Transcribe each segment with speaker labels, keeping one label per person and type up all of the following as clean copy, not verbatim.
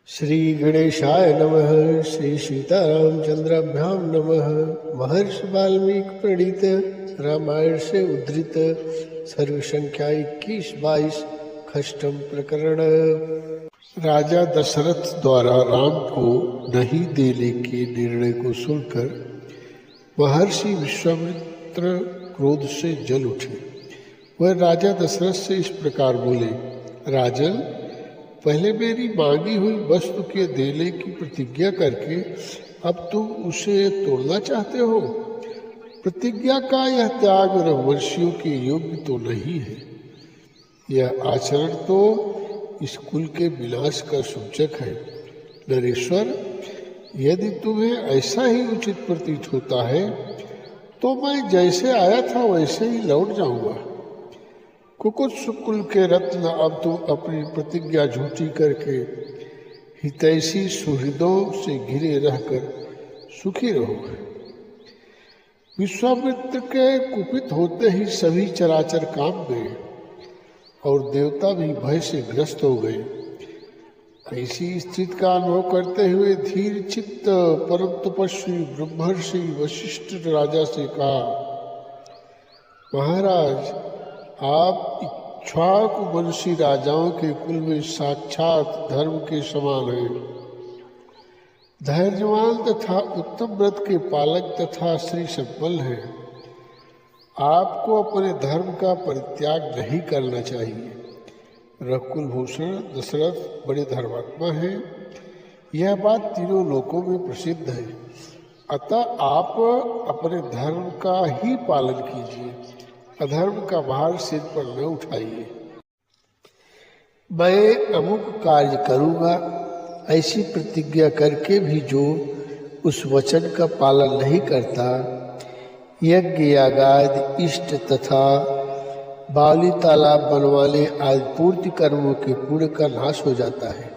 Speaker 1: श्री गणेशाय नमः। श्री सीतारामचंद्राभ्यां नमः। महर्षि वाल्मीकि प्रणीत रामायण से उद्धृत सर्व संख्या 21-22 खष्टम प्रकरण। राजा दशरथ द्वारा राम को नहीं देने के निर्णय को सुनकर महर्षि विश्वामित्र क्रोध से जल उठे। वह राजा दशरथ से इस प्रकार बोले, राजन, पहले मेरी मांगी हुई वस्तु के देने की प्रतिज्ञा करके अब तुम उसे तोड़ना चाहते हो। प्रतिज्ञा का यह त्याग रघुवंशियों के योग्य तो नहीं है। यह आचरण तो इस कुल के विनाश का सूचक है। नरेश्वर, यदि तुम्हें ऐसा ही उचित प्रतीत होता है तो मैं जैसे आया था वैसे ही लौट जाऊंगा। कुकुत्स कुल के रत्न, अब तुम अपनी प्रतिज्ञा झूठी करके हितैषी सुहृदों से घिरे रहकर सुखी रहोगे। विश्वामित्र के कुपित होते ही सभी चराचर कांप गए और देवता भी भय से ग्रस्त हो गए। ऐसी स्थिति का अनुभव करते हुए धीर चित्त परम तपस्वी ब्रह्मर्षि वशिष्ठ राजा से कहा, महाराज, आप इक्ष्वाकुवंशी राजाओं के कुल में साक्षात धर्म के समान हैं। धैर्यवान तथा उत्तम व्रत के पालक तथा श्री संपन्न हैं। आपको अपने धर्म का परित्याग नहीं करना चाहिए। रघुकुल भूषण दशरथ बड़े धर्मात्मा हैं, यह बात तीनों लोकों में प्रसिद्ध है। अतः आप अपने धर्म का ही पालन कीजिए, अधर्म का भार सिर पर न उठाइए। मैं अमुक कार्य करूँगा ऐसी प्रतिज्ञा करके भी जो उस वचन का पालन नहीं करता, यज्ञ यागादि इष्ट तथा बावली तालाब बनवाने आदि पूर्ति कर्मों के पुण्य का नाश हो जाता है।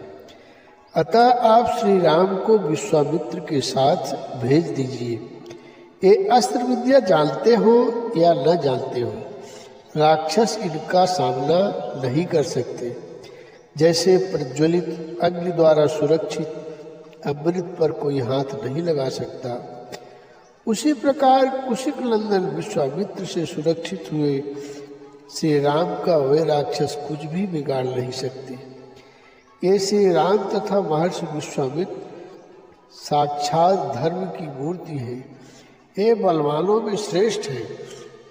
Speaker 1: अतः आप श्री राम को विश्वामित्र के साथ भेज दीजिए। ये अस्त्र विद्या जानते हो या न जानते हो, राक्षस इनका सामना नहीं कर सकते। जैसे प्रज्वलित अग्नि द्वारा सुरक्षित अमृत पर कोई हाथ नहीं लगा सकता, उसी प्रकार कुशिक नंदन विश्वामित्र से सुरक्षित हुए श्री राम का वे राक्षस कुछ भी बिगाड़ नहीं सकते। ये श्री राम तथा महर्षि विश्वामित्र साक्षात धर्म की मूर्ति है। ये बलवानों में श्रेष्ठ है,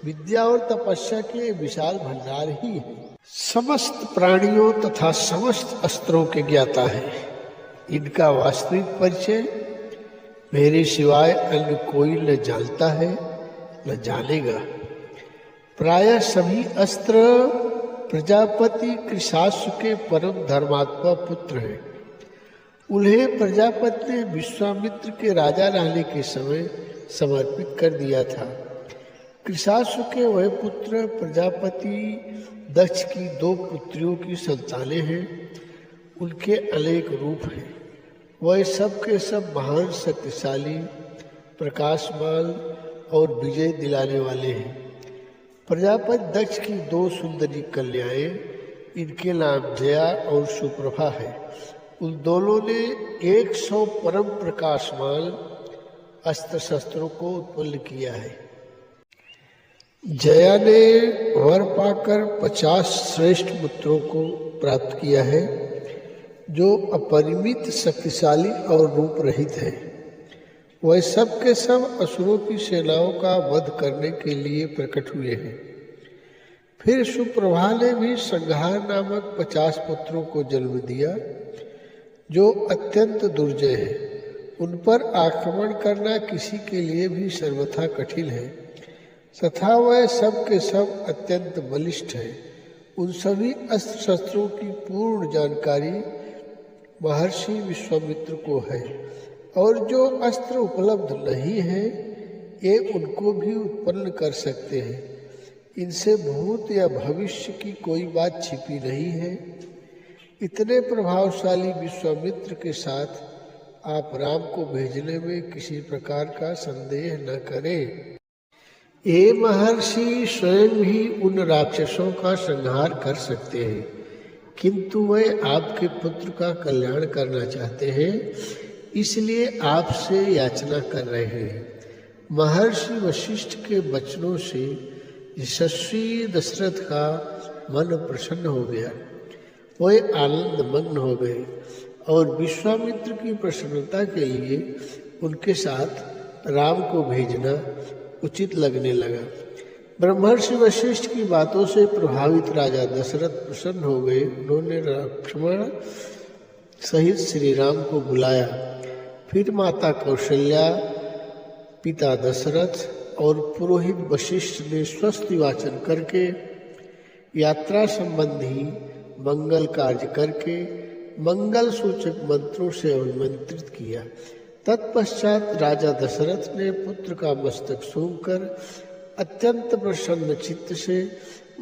Speaker 1: विद्या और तपस्या के विशाल भंडार ही है। समस्त प्राणियों तथा समस्त अस्त्रों के ज्ञाता है। इनका वास्तविक परिचय मेरे सिवाय अन्य कोई न जानता है न जानेगा। प्रायः सभी अस्त्र प्रजापति कृशाश्व के परम धर्मात्मा पुत्र हैं। उन्हें प्रजापति ने विश्वामित्र के राजा रहने के समय समर्पित कर दिया था। कृशाश्व के वह पुत्र प्रजापति दक्ष की 2 पुत्रियों की संतानें हैं। उनके अनेक रूप हैं। वह सब के सब महान शक्तिशाली, प्रकाशमान और विजय दिलाने वाले हैं। प्रजापति दक्ष की 2 सुंदरी कन्याएं, इनके नाम जया और सुप्रभा है। उन दोनों ने 100 परम प्रकाशमान अस्त्र शस्त्रों को उत्पन्न किया है। जया ने वर पाकर 50 श्रेष्ठ पुत्रों को प्राप्त किया है, जो अपरिमित शक्तिशाली और रूप रहित है। वह सब के सब असुरों की सेनाओं का वध करने के लिए प्रकट हुए हैं। फिर सुप्रभा ने भी संहार नामक 50 पुत्रों को जन्म दिया, जो अत्यंत दुर्जय है। उन पर आक्रमण करना किसी के लिए भी सर्वथा कठिन है, तथा वह सब के सब अत्यंत बलिष्ठ है। उन सभी अस्त्र शस्त्रों की पूर्ण जानकारी महर्षि विश्वामित्र को है, और जो अस्त्र उपलब्ध नहीं है, ये उनको भी उत्पन्न कर सकते हैं। इनसे भूत या भविष्य की कोई बात छिपी नहीं है। इतने प्रभावशाली विश्वामित्र के साथ आप राम को भेजने में किसी प्रकार का संदेह न करें। ये महर्षि स्वयं ही उन राक्षसों का संहार कर सकते हैं। किंतु वे आपके पुत्र का कल्याण करना चाहते हैं, इसलिए आपसे याचना कर रहे हैं। महर्षि वशिष्ठ के वचनों से यशस्वी दशरथ का मन प्रसन्न हो गया। वे आनंद मग्न हो गए और विश्वामित्र की प्रसन्नता के लिए उनके साथ राम को भेजना उचित लगने लगा। ब्रह्मर्षि वशिष्ठ की बातों से प्रभावित राजा दशरथ प्रसन्न हो गए। उन्होंने लक्ष्मण सहित श्री राम को बुलाया। फिर माता कौशल्या, पिता दशरथ और पुरोहित वशिष्ठ ने स्वस्ति वाचन करके, यात्रा संबंधी मंगल कार्य करके, मंगल सूचक मंत्रों से अभिमंत्रित किया। तत्पश्चात राजा दशरथ ने पुत्र का मस्तक सूंघकर अत्यंत प्रसन्न चित्त से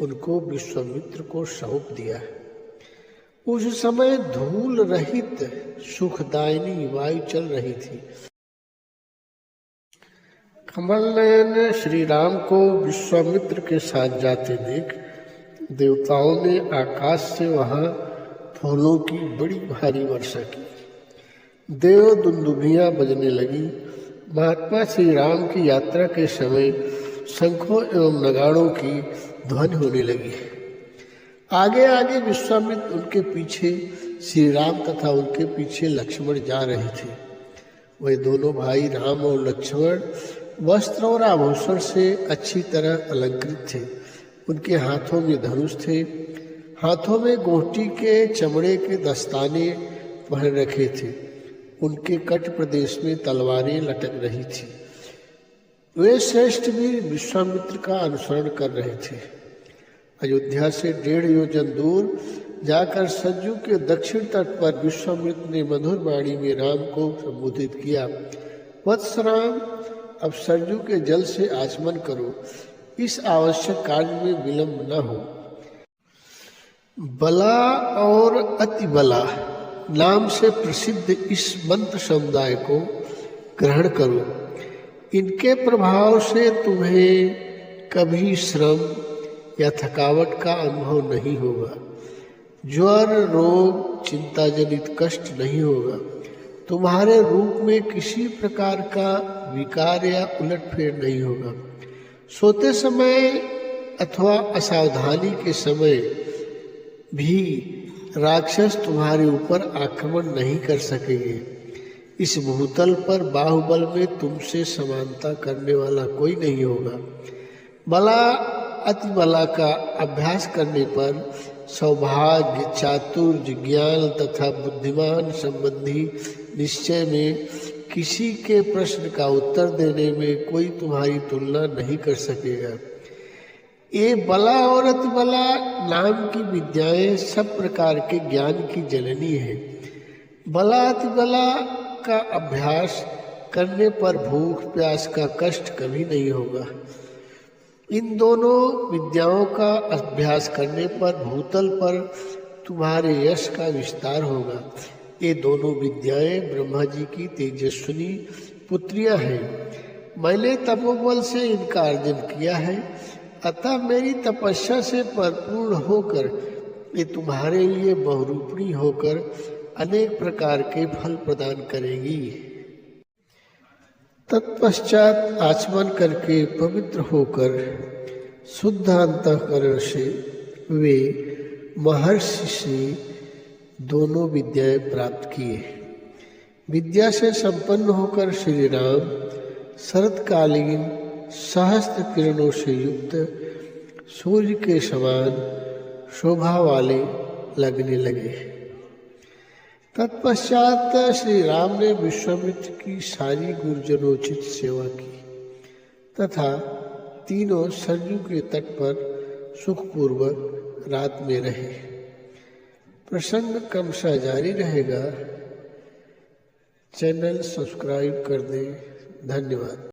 Speaker 1: उनको विश्वामित्र को सौंप दिया। उस समय धूल रहित सुखदायिनी वायु चल रही थी। कमल नयन श्री राम को विश्वामित्र के साथ जाते देख देवताओं ने आकाश से वहां फूलों की बड़ी भारी वर्षा की। देव दुंदुभियां बजने लगी। महात्मा श्री राम की यात्रा के समय शंखों एवं नगाड़ों की ध्वनि होने लगी। आगे आगे विश्वामित्र, उनके पीछे श्री राम तथा उनके पीछे लक्ष्मण जा रहे थे। वे दोनों भाई राम और लक्ष्मण वस्त्र और आभूषण से अच्छी तरह अलंकृत थे। उनके हाथों में धनुष थे, हाथों में गोटी के चमड़े के दस्ताने पहन रखे थे। उनके कट प्रदेश में तलवारें लटक रही थी। वे श्रेष्ठ वीर विश्वामित्र का अनुसरण कर रहे थे। अयोध्या से 1.5 योजन दूर जाकर सरजू के दक्षिण तट पर विश्वामित्र ने मधुर वाणी में राम को संबोधित किया। वत्स राम, अब सरजू के जल से आचमन करो, इस आवश्यक कार्य में विलंब न हो। बला और अति बला नाम से प्रसिद्ध इस मंत्र समुदाय को ग्रहण करो। इनके प्रभाव से तुम्हें कभी श्रम या थकावट का अनुभव नहीं होगा। ज्वर, रोग, चिंताजनित कष्ट नहीं होगा। तुम्हारे रूप में किसी प्रकार का विकार या उलटफेर नहीं होगा। सोते समय अथवा असावधानी के समय भी राक्षस तुम्हारे ऊपर आक्रमण नहीं कर सकेंगे। इस भूतल पर बाहुबल में तुमसे समानता करने वाला कोई नहीं होगा। बला अति बला का अभ्यास करने पर सौभाग्य, चातुर्य, ज्ञान तथा बुद्धिमान संबंधी निश्चय में किसी के प्रश्न का उत्तर देने में कोई तुम्हारी तुलना नहीं कर सकेगा। ये बला और अति बला नाम की विद्याएं सब प्रकार के ज्ञान की जननी है। बला अति बला का अभ्यास करने पर भूख प्यास का कष्ट कभी नहीं होगा। इन दोनों विद्याओं का अभ्यास करने पर भूतल पर तुम्हारे यश का विस्तार होगा। ये दोनों विद्याएं ब्रह्मा जी की तेजस्विनी पुत्रियां हैं। मैंने तपोबल से इनका अर्जन किया है, अतः मेरी तपस्या से परिपूर्ण होकर ये तुम्हारे लिए बहुरूपणी होकर अनेक प्रकार के फल प्रदान करेंगी। तत्पश्चात आचमन करके पवित्र होकर शुद्ध अंतःकरण से वे महर्षि से दोनों विद्याएं प्राप्त किए। विद्या से संपन्न होकर श्री राम शरतकालीन सहस्त्र किरणों से युक्त सूर्य के समान शोभा वाले लगने लगे। तत्पश्चात श्री राम ने विश्वामित्र की सारी गुरुजनोचित सेवा की तथा तीनों सरयू के तट पर सुखपूर्वक रात में रहे। प्रसंग क्रमशः जारी रहेगा। चैनल सब्सक्राइब कर दें। धन्यवाद।